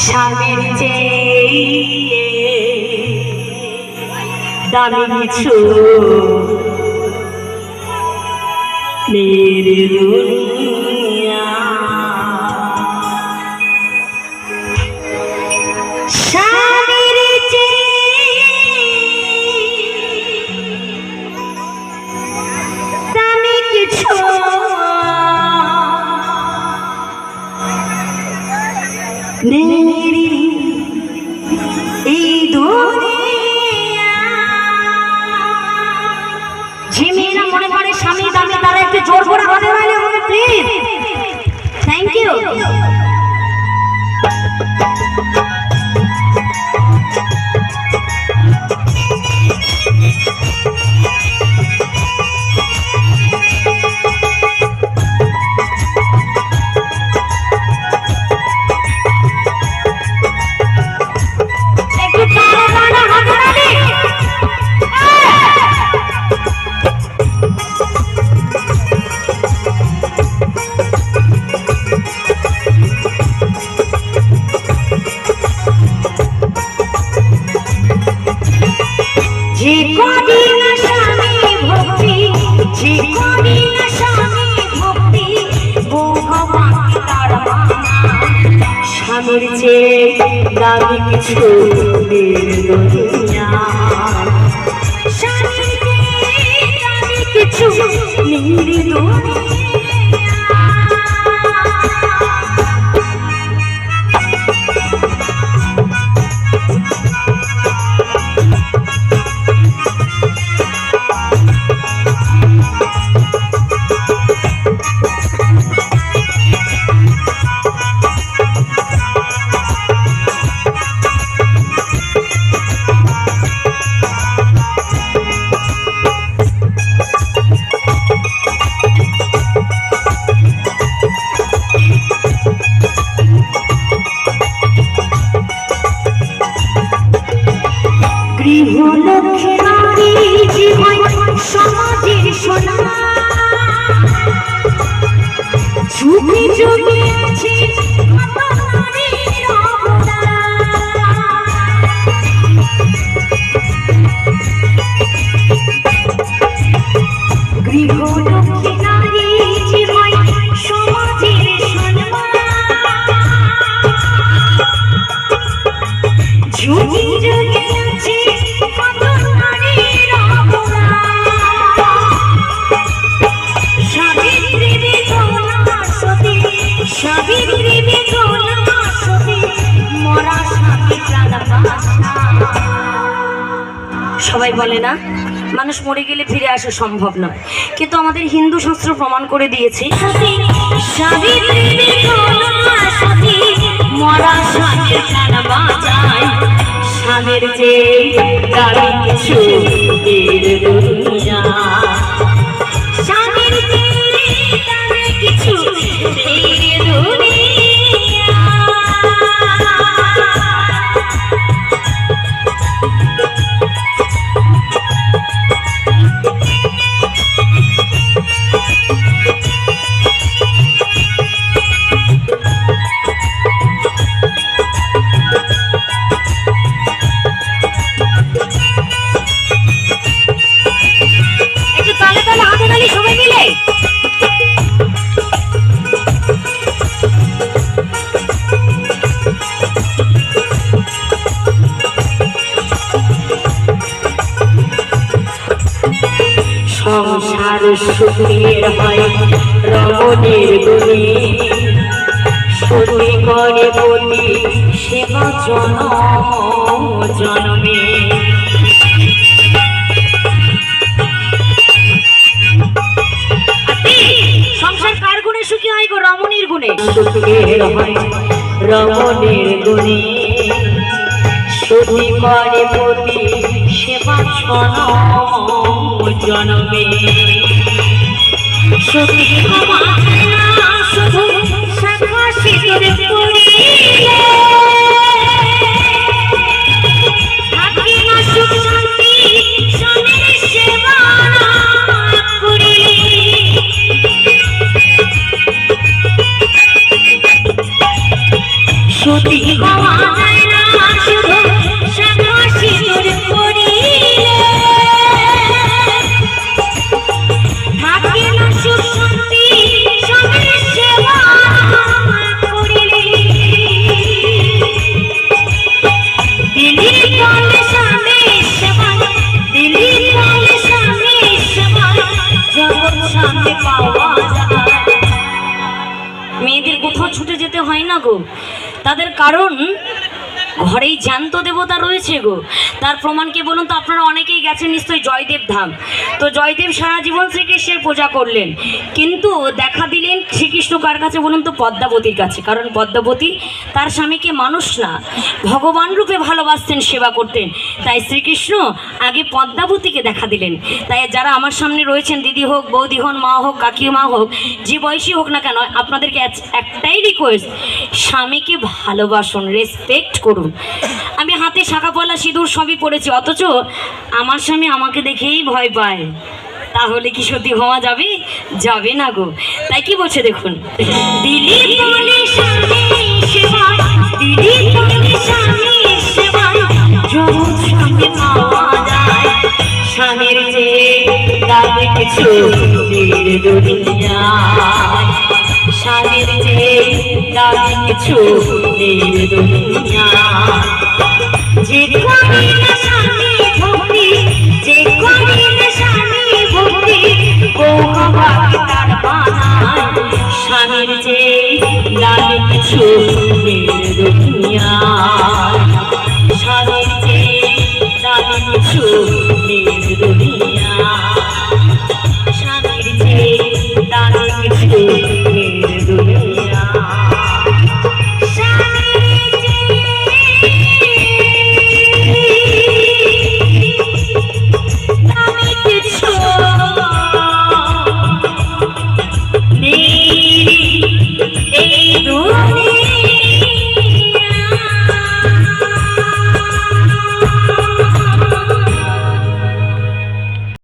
স্বামীর চেয়ে দামি কিছু নেই দুনিয়া। স্বামীর চেয়ে দামি কিছু নেই এই দুনিয়া। ঝিমিয়ে মনে পড়ে স্বামী দামি, তারা একটু জোর করে হাতে মাইলে হবে প্লিজ। Thank you. স্বামীর চেয়ে দামি কিছু দুনিয়া। স্বামীর চেয়ে দামি কিছু দুনিয়া। গৃহলক্ষ্মী নারী জীবন সমাজের সোনা, যুগে যুগে আছে নারীর অবদান। গৃহলক্ষ্মী নারী জীবন সমাজের সোনা, যুগে যুগে আছে নারীর অবদান। সাবিত্রী বেগম সতী, সাবিত্রী বেগম সতী, মরা স্বামী প্রাণ বাঁচা। সবাই বলে না মানুষ মরে গেলে ফিরে আসা সম্ভব নয়, কিন্তু আমাদের হিন্দু শাস্ত্র প্রমাণ করে দিয়েছে সাবিত্রী বেগম সতী মরা স্বামী প্রাণ বাঁচায়। স্বামীর চেয়ে দামি কিছু দুনিয়া। স্বামীর চেয়ে দামি কিছু দুনিয়া। সংসার সুখের হয় রমণের গুণে, সতী করে পতি সেবা জনম জনমে। সংসার কার গুণে সুখী হয় গো? রমণীর গুণে। সুখের হয় রমণের গুণে, সতী করে পতি সেবা জনম জনমে। সতী শুধু শাখা সিঁদুর পরিলে থাকে না সুখ শান্তি, স্বামীর সেবা করিলে। না গো। তাদের কারণ ঘরেই জ্যান্ত দেবতা রয়েছে গো। তার প্রমাণ কি বলুন তো? আপনারা অনেকেই গেছেন নিশ্চয়ই জয়দেব ধাম। তো জয়দেব সারা জীবন শ্রীকৃষ্ণের পূজা করলেন, কিন্তু দেখা দিলেন শ্রীকৃষ্ণ কার কাছে বলুন তো? পদ্মাবতীর কাছে। কারণ পদ্মাবতী তার স্বামীকে মানুষ না, ভগবান রূপে ভালোবাসতেন, সেবা করতেন। তাই শ্রীকৃষ্ণ আগে পদ্মাবতীকে দেখা দিলেন। তাই যারা আমার সামনে রয়েছেন, দিদি হোক, বৌদি হন, মা হোক, কাকিমা হোক, যে বয়সী হোক না কেন, আপনাদেরকে একটাই রিকোয়েস্ট, স্বামীকে ভালোবাসুন, রেসপেক্ট করুন। আমি হাতে শাখা পলা সিঁদুর সবই পড়েছি, অথচ আমার স্বামী আমাকে দেখেই ভয় পায়। তাহলে কি সত্যি হওয়া যাবে? যাবে না গো। তাই কি বলছে দেখুন, দিদি বলে স্বামী সেবা, দিদি বলে স্বামী সেবা, জগৎ স্বামী পাওয়া যায়, স্বামীর যে দাবি কিছু দুনিয়ায়, স্বামীর যে দাবি কিছু দুনিয়ায়, যে করে না স্বামী ভক্তি, যে করে না স্বামী ভক্তি, বউ তার বানায়, স্বামীর যে দাবি কিছু